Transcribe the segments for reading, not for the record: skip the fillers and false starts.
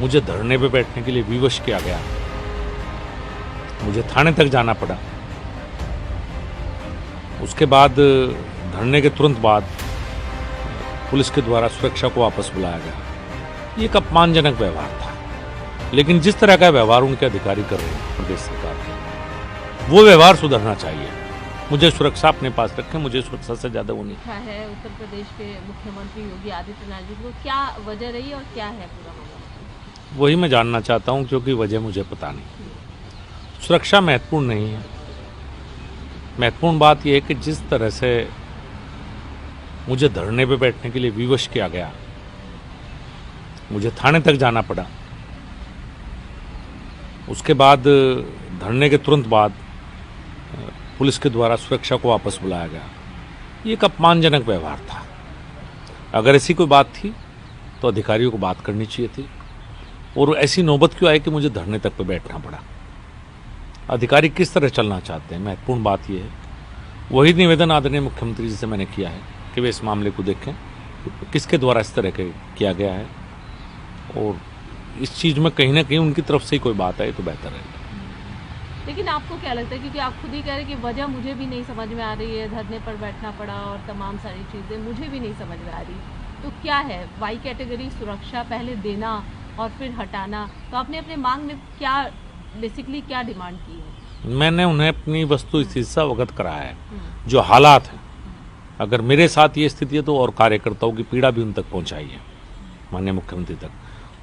मुझे धरने पे बैठने के लिए विवश किया गया। मुझे थाने तक जाना पड़ा। उसके बाद धरने के तुरंत बाद पुलिस के द्वारा सुरक्षा को वापस बुलाया गया। ये एक अपमानजनक व्यवहार था, लेकिन जिस तरह का व्यवहार उनके अधिकारी कर रहे हैं प्रदेश सरकार के, वो व्यवहार सुधरना चाहिए। मुझे सुरक्षा अपने पास रखें, मुझे सुरक्षा से ज्यादा वो नहीं है। उत्तर प्रदेश के मुख्यमंत्री योगी आदित्यनाथ जी को क्या वजह रही और क्या है पूरा मामला? वही मैं जानना चाहता हूं, क्योंकि वजह मुझे पता नहीं। सुरक्षा महत्वपूर्ण नहीं है। महत्वपूर्ण बात यह है कि जिस तरह से मुझे धरने पे बैठने के लिए विवश किया गया, मुझे थाने तक जाना पड़ा। उसके बाद धरने के तुरंत बाद पुलिस के द्वारा सुरक्षा को वापस बुलाया गया। ये एक अपमानजनक व्यवहार था। अगर ऐसी कोई बात थी तो अधिकारियों को बात करनी चाहिए थी, और ऐसी नौबत क्यों आई कि मुझे धरने तक पे बैठना पड़ा। अधिकारी किस तरह चलना चाहते हैं, महत्वपूर्ण बात यह है। वही निवेदन आदरणीय मुख्यमंत्री जी से मैंने किया है कि वे इस मामले को देखें, किसके द्वारा इस तरह के किया गया है, और इस चीज में कहीं ना कहीं उनकी तरफ से ही कोई बात आई तो बेहतर है। लेकिन आपको क्या लगता है, क्योंकि आप खुद ही कह रहे हैं कि वजह मुझे भी नहीं समझ में आ रही है, धरने पर बैठना पड़ा और तमाम सारी चीज़ें मुझे भी नहीं समझ में आ रही, तो क्या है वाई कैटेगरी सुरक्षा पहले देना और फिर हटाना? तो आपने अपने मांग में क्या बेसिकली क्या डिमांड की है? मैंने उन्हें अपनी वस्तु स्थिति से अवगत कराया है, जो हालात हैं। अगर मेरे साथ ये स्थिति है तो और कार्यकर्ताओं की पीड़ा भी उन तक पहुंचाई है, माननीय मुख्यमंत्री तक,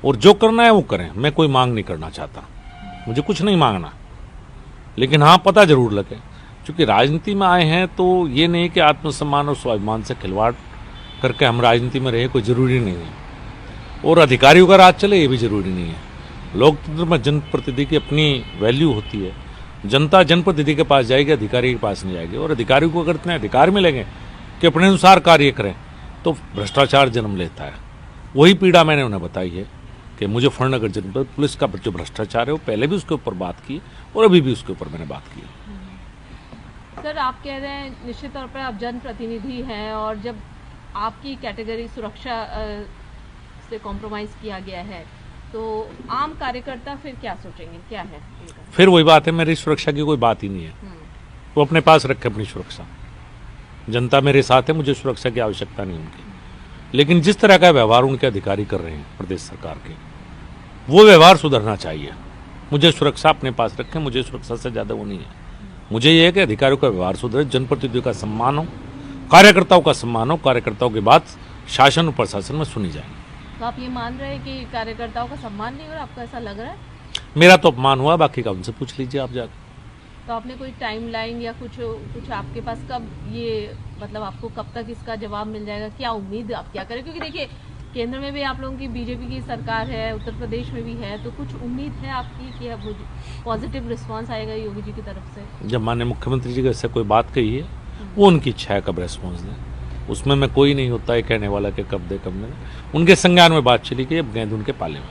और जो करना है वो करें। मैं कोई मांग नहीं करना चाहता, मुझे कुछ नहीं मांगना, लेकिन हाँ पता जरूर लगे, क्योंकि राजनीति में आए हैं तो ये नहीं कि आत्मसम्मान और स्वाभिमान से खिलवाड़ करके हम राजनीति में रहे, कोई जरूरी नहीं है। और अधिकारियों का राज चले, ये भी जरूरी नहीं है। लोकतंत्र में जनप्रतिनिधि की अपनी वैल्यू होती है। जनता जनप्रतिनिधि के पास जाएगी, अधिकारी के पास नहीं जाएगी। और अधिकारियों को अगर इतने अधिकार मिलेंगे कि अपने अनुसार कार्य करें तो भ्रष्टाचार जन्म लेता है। वही पीड़ा मैंने उन्हें बताई है कि मुजफ्फरनगर जनपद पुलिस का जो भ्रष्टाचार है वो पहले भी उसके ऊपर बात की और अभी भी उसके ऊपर मैंने बात की। सर, आप कह रहे हैं निश्चित तौर पर आप जनप्रतिनिधि हैं, और जब आपकी कैटेगरी सुरक्षा से कॉम्प्रोमाइज किया गया है तो आम कार्यकर्ता फिर क्या सोचेंगे, क्या है? फिर वही बात है, मेरी सुरक्षा की कोई बात ही नहीं है। वो अपने पास रखे अपनी सुरक्षा। जनता मेरे साथ है, मुझे सुरक्षा की आवश्यकता नहीं उनकी। लेकिन जिस तरह का व्यवहार उनके अधिकारी कर रहे हैं प्रदेश सरकार के, वो व्यवहार सुधरना चाहिए। मुझे सुरक्षा अपने पास रखें, मुझे सुरक्षा से ज्यादा वो नहीं है। मुझे ये है कि अधिकारियों का व्यवहार सुधरे, जनप्रतिनिधियों का सम्मान हो, कार्यकर्ताओं का सम्मान हो, कार्यकर्ताओं की बात शासन और प्रशासन में सुनी जाए। तो आप ये मान रहे हैं कि कार्यकर्ताओं का सम्मान नहीं हो रहा? आपको ऐसा लग रहा है? मेरा तो अपमान हुआ, बाकी का उनसे पूछ लीजिए आप जाकर। तो आपने कोई टाइमलाइन या कुछ आपके पास कब ये मतलब आपको कब तक इसका जवाब मिल जाएगा? क्या उम्मीद आप क्या करें? क्योंकि देखिए केंद्र में भी आप लोगों की बीजेपी की सरकार है, उत्तर प्रदेश में भी है, तो कुछ उम्मीद है आपकी कि अब पॉजिटिव रिस्पांस आएगा योगी जी की तरफ से? जब माननीय मुख्यमंत्री जी ऐसे कोई बात कही है, वो उनकी इच्छा है, कब रेस्पॉन्स दें, उसमें मैं कोई नहीं होता है कहने वाला कि कब दे कब नहीं। उनके संज्ञान में बात चली गई, अब गेंद उनके पाले में।